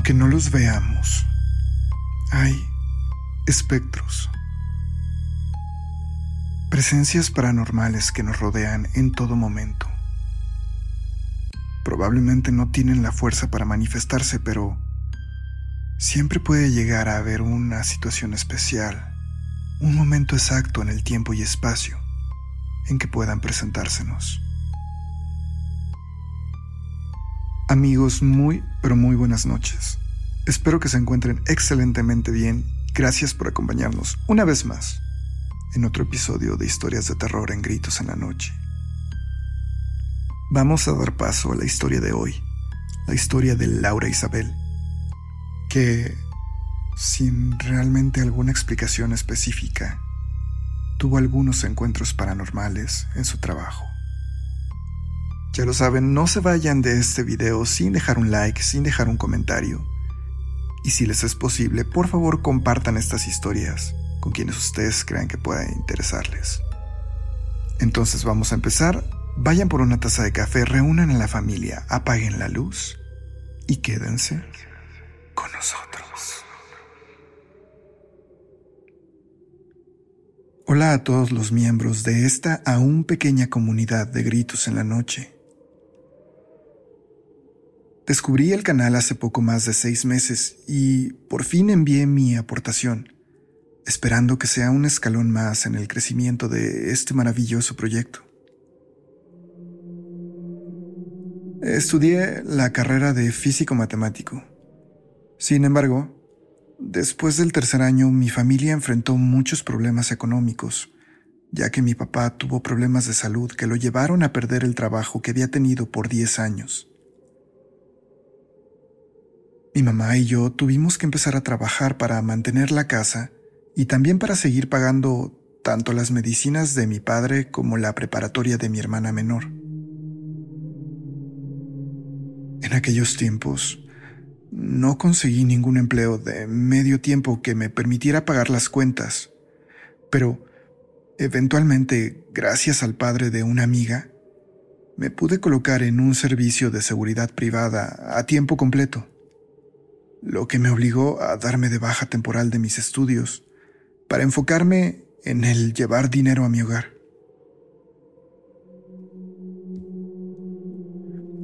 Aunque no los veamos, hay espectros, presencias paranormales que nos rodean en todo momento. Probablemente no tienen la fuerza para manifestarse, pero siempre puede llegar a haber una situación especial, un momento exacto en el tiempo y espacio en que puedan presentársenos. Amigos, pero muy buenas noches. Espero que se encuentren excelentemente bien. Gracias por acompañarnos una vez más en otro episodio de Historias de Terror en Gritos en la Noche. Vamos a dar paso a la historia de hoy, la historia de Laura Isabel, que, sin realmente alguna explicación específica, tuvo algunos encuentros paranormales en su trabajo. Ya lo saben, no se vayan de este video sin dejar un like, sin dejar un comentario. Y si les es posible, por favor compartan estas historias con quienes ustedes crean que pueda interesarles. Entonces vamos a empezar. Vayan por una taza de café, reúnan a la familia, apaguen la luz y quédense con nosotros. Hola a todos los miembros de esta aún pequeña comunidad de Gritos en la Noche. Descubrí el canal hace poco más de 6 meses y por fin envié mi aportación, esperando que sea un escalón más en el crecimiento de este maravilloso proyecto. Estudié la carrera de físico-matemático. Sin embargo, después del tercer año mi familia enfrentó muchos problemas económicos, ya que mi papá tuvo problemas de salud que lo llevaron a perder el trabajo que había tenido por 10 años. Mi mamá y yo tuvimos que empezar a trabajar para mantener la casa y también para seguir pagando tanto las medicinas de mi padre como la preparatoria de mi hermana menor. En aquellos tiempos, no conseguí ningún empleo de medio tiempo que me permitiera pagar las cuentas, pero eventualmente, gracias al padre de una amiga, me pude colocar en un servicio de seguridad privada a tiempo completo, lo que me obligó a darme de baja temporal de mis estudios para enfocarme en el llevar dinero a mi hogar.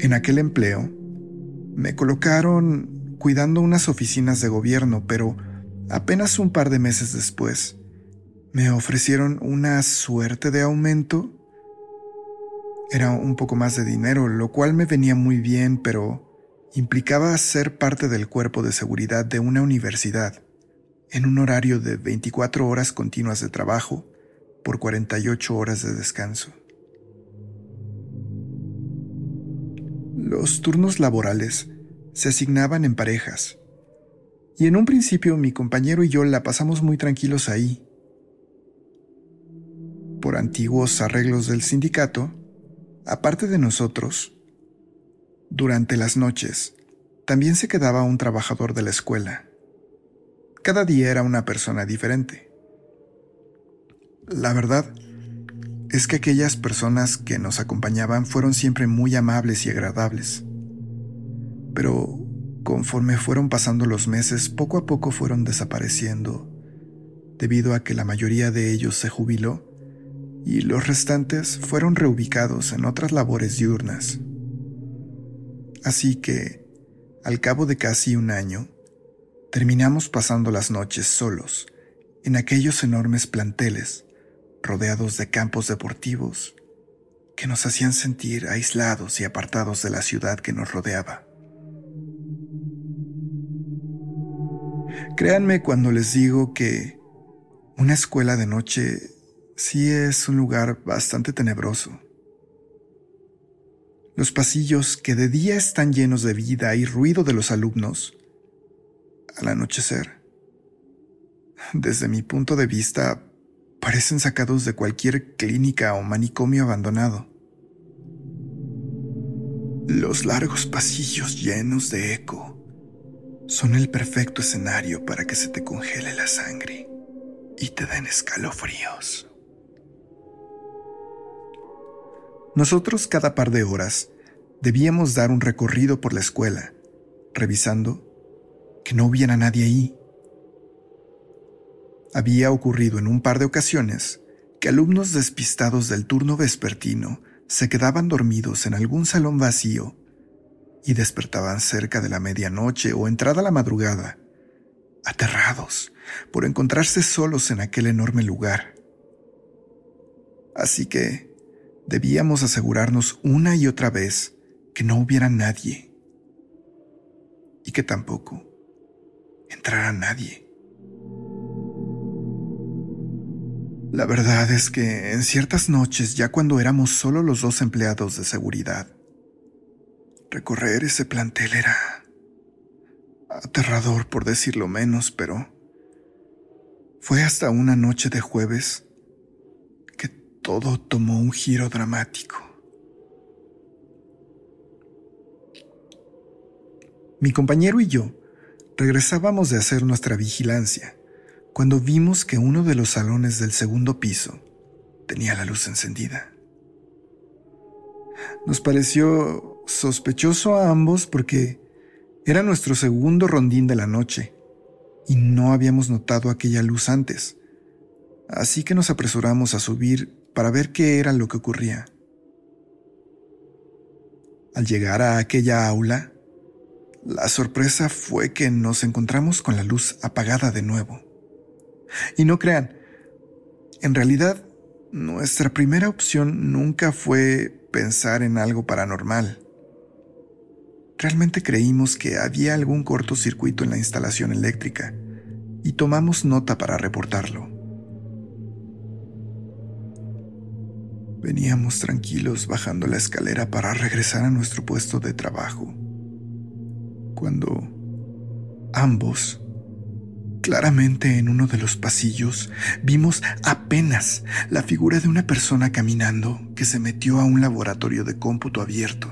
En aquel empleo, me colocaron cuidando unas oficinas de gobierno, pero apenas un par de meses después, me ofrecieron una suerte de aumento. Era un poco más de dinero, lo cual me venía muy bien, pero implicaba ser parte del cuerpo de seguridad de una universidad, en un horario de 24 horas continuas de trabajo por 48 horas de descanso. Los turnos laborales se asignaban en parejas, y en un principio mi compañero y yo la pasamos muy tranquilos ahí. Por antiguos arreglos del sindicato, aparte de nosotros, durante las noches, también se quedaba un trabajador de la escuela. Cada día era una persona diferente. La verdad es que aquellas personas que nos acompañaban fueron siempre muy amables y agradables. Pero conforme fueron pasando los meses, poco a poco fueron desapareciendo, debido a que la mayoría de ellos se jubiló y los restantes fueron reubicados en otras labores diurnas. Así que, al cabo de casi un año, terminamos pasando las noches solos en aquellos enormes planteles, rodeados de campos deportivos, que nos hacían sentir aislados y apartados de la ciudad que nos rodeaba. Créanme cuando les digo que una escuela de noche sí es un lugar bastante tenebroso. Los pasillos que de día están llenos de vida y ruido de los alumnos, al anochecer, desde mi punto de vista, parecen sacados de cualquier clínica o manicomio abandonado. Los largos pasillos llenos de eco son el perfecto escenario para que se te congele la sangre y te den escalofríos. Nosotros cada par de horas debíamos dar un recorrido por la escuela, revisando que no hubiera nadie ahí. Había ocurrido en un par de ocasiones que alumnos despistados del turno vespertino se quedaban dormidos en algún salón vacío y despertaban cerca de la medianoche o entrada la madrugada, aterrados por encontrarse solos en aquel enorme lugar. Así que debíamos asegurarnos una y otra vez que no hubiera nadie y que tampoco entrara nadie. La verdad es que en ciertas noches, ya cuando éramos solo los dos empleados de seguridad, recorrer ese plantel era aterrador, por decirlo menos, pero fue hasta una noche de jueves que todo tomó un giro dramático. Mi compañero y yo regresábamos de hacer nuestra vigilancia cuando vimos que uno de los salones del segundo piso tenía la luz encendida. Nos pareció sospechoso a ambos porque era nuestro segundo rondín de la noche y no habíamos notado aquella luz antes, así que nos apresuramos a subir para ver qué era lo que ocurría. Al llegar a aquella aula, la sorpresa fue que nos encontramos con la luz apagada de nuevo. Y no crean, en realidad, nuestra primera opción nunca fue pensar en algo paranormal. Realmente creímos que había algún cortocircuito en la instalación eléctrica y tomamos nota para reportarlo. Veníamos tranquilos bajando la escalera para regresar a nuestro puesto de trabajo, cuando ambos, claramente en uno de los pasillos, vimos apenas la figura de una persona caminando que se metió a un laboratorio de cómputo abierto.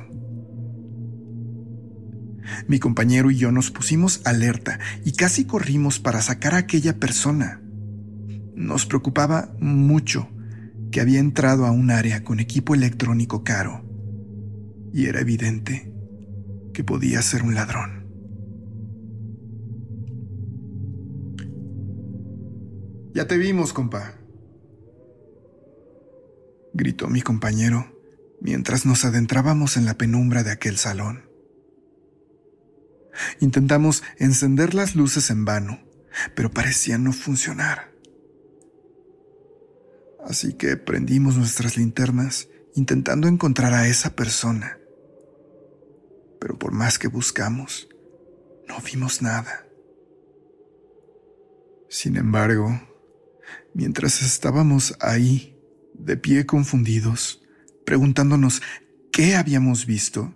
Mi compañero y yo nos pusimos alerta y casi corrimos para sacar a aquella persona. Nos preocupaba mucho que había entrado a un área con equipo electrónico caro y era evidente que podía ser un ladrón. «Ya te vimos, compa», gritó mi compañero mientras nos adentrábamos en la penumbra de aquel salón. Intentamos encender las luces en vano, pero parecían no funcionar. Así que prendimos nuestras linternas intentando encontrar a esa persona. Pero por más que buscamos, no vimos nada. Sin embargo, mientras estábamos ahí, de pie confundidos, preguntándonos qué habíamos visto,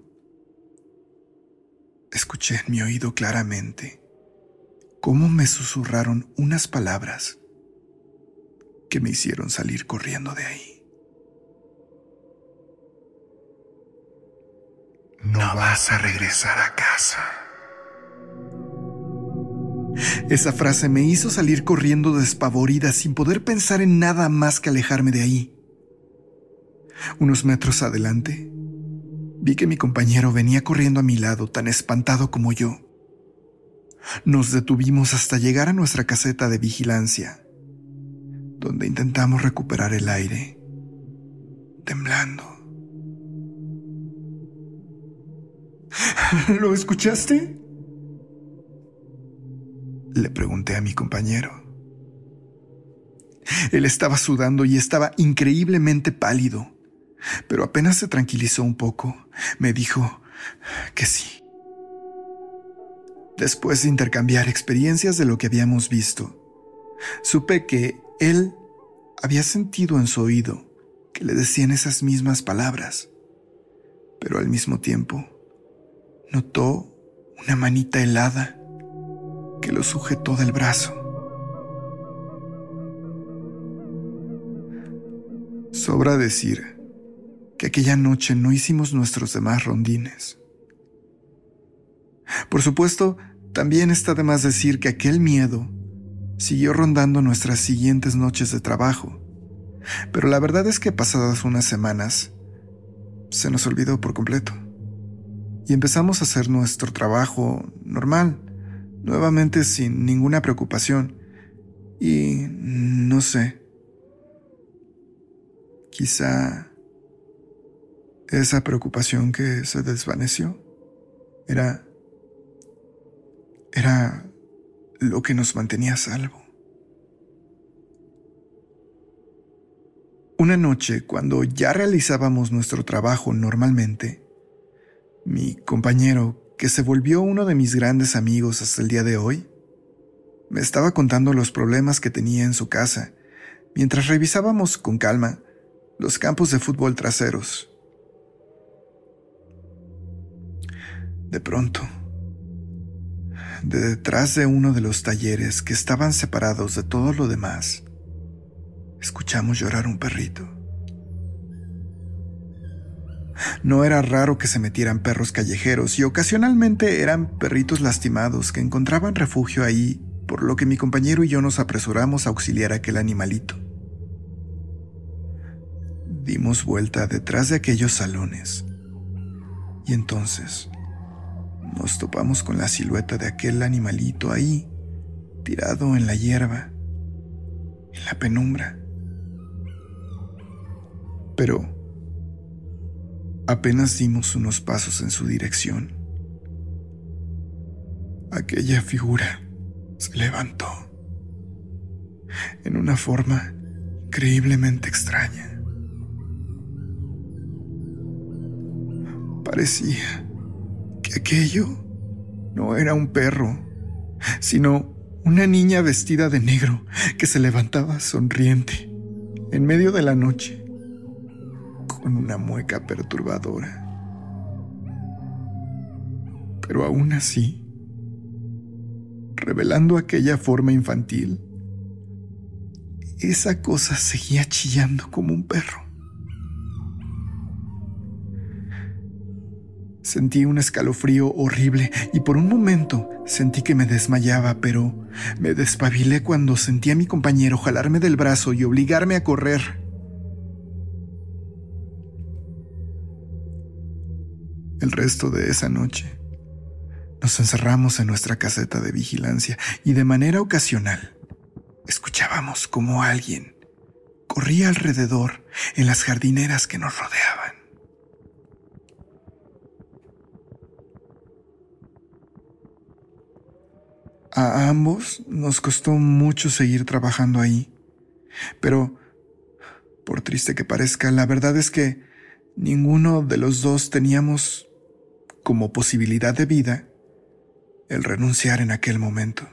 escuché en mi oído claramente cómo me susurraron unas palabras que me hicieron salir corriendo de ahí. «No vas a regresar a casa». Esa frase me hizo salir corriendo despavorida sin poder pensar en nada más que alejarme de ahí. Unos metros adelante, vi que mi compañero venía corriendo a mi lado tan espantado como yo. Nos detuvimos hasta llegar a nuestra caseta de vigilancia, donde intentamos recuperar el aire, temblando. «¿Lo escuchaste?», le pregunté a mi compañero. Él estaba sudando y estaba increíblemente pálido, pero apenas se tranquilizó un poco, me dijo que sí. Después de intercambiar experiencias de lo que habíamos visto, supe que él había sentido en su oído que le decían esas mismas palabras, pero al mismo tiempo notó una manita helada que lo sujetó del brazo. Sobra decir que aquella noche no hicimos nuestros demás rondines. Por supuesto, también está de más decir que aquel miedo siguió rondando nuestras siguientes noches de trabajo, pero la verdad es que pasadas unas semanas se nos olvidó por completo y empezamos a hacer nuestro trabajo normal, nuevamente sin ninguna preocupación. Y no sé, quizá esa preocupación que se desvaneció era lo que nos mantenía a salvo. Una noche, cuando ya realizábamos nuestro trabajo normalmente, mi compañero, que se volvió uno de mis grandes amigos hasta el día de hoy, me estaba contando los problemas que tenía en su casa, mientras revisábamos con calma los campos de fútbol traseros. De pronto, de detrás de uno de los talleres que estaban separados de todo lo demás, escuchamos llorar un perrito. No era raro que se metieran perros callejeros y ocasionalmente eran perritos lastimados que encontraban refugio ahí, por lo que mi compañero y yo nos apresuramos a auxiliar a aquel animalito. Dimos vuelta detrás de aquellos salones y entonces nos topamos con la silueta de aquel animalito ahí, tirado en la hierba, en la penumbra. Pero apenas dimos unos pasos en su dirección, aquella figura se levantó en una forma increíblemente extraña. Parecía que aquello no era un perro, sino una niña vestida de negro que se levantaba sonriente en medio de la noche, con una mueca perturbadora. Pero aún así, revelando aquella forma infantil, esa cosa seguía chillando como un perro. Sentí un escalofrío horrible y por un momento sentí que me desmayaba, pero me despabilé cuando sentí a mi compañero jalarme del brazo y obligarme a correr. El resto de esa noche nos encerramos en nuestra caseta de vigilancia y de manera ocasional escuchábamos cómo alguien corría alrededor en las jardineras que nos rodeaban. A ambos nos costó mucho seguir trabajando ahí, pero, por triste que parezca, la verdad es que ninguno de los dos teníamos como posibilidad de vida el renunciar en aquel momento.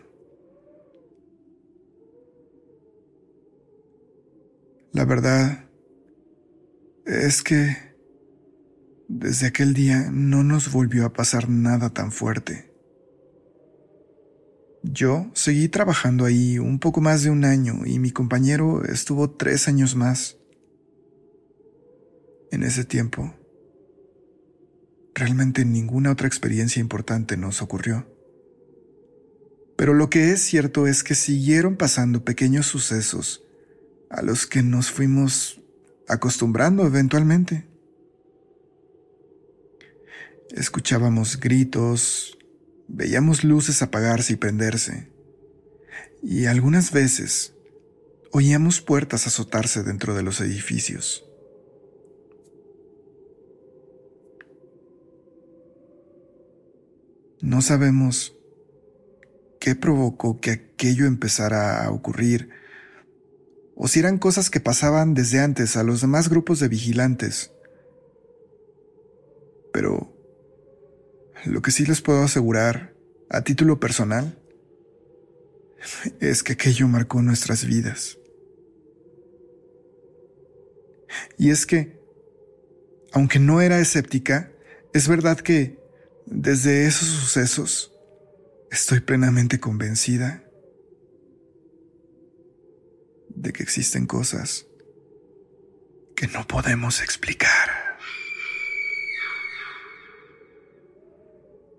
La verdad es que desde aquel día no nos volvió a pasar nada tan fuerte. Yo seguí trabajando ahí un poco más de un año y mi compañero estuvo 3 años más. En ese tiempo, realmente ninguna otra experiencia importante nos ocurrió. Pero lo que es cierto es que siguieron pasando pequeños sucesos a los que nos fuimos acostumbrando eventualmente. Escuchábamos gritos, veíamos luces apagarse y prenderse, y algunas veces oíamos puertas azotarse dentro de los edificios. No sabemos qué provocó que aquello empezara a ocurrir, o si eran cosas que pasaban desde antes a los demás grupos de vigilantes. Pero lo que sí les puedo asegurar, a título personal, es que aquello marcó nuestras vidas. Y es que, aunque no era escéptica, es verdad que desde esos sucesos estoy plenamente convencida de que existen cosas que no podemos explicar.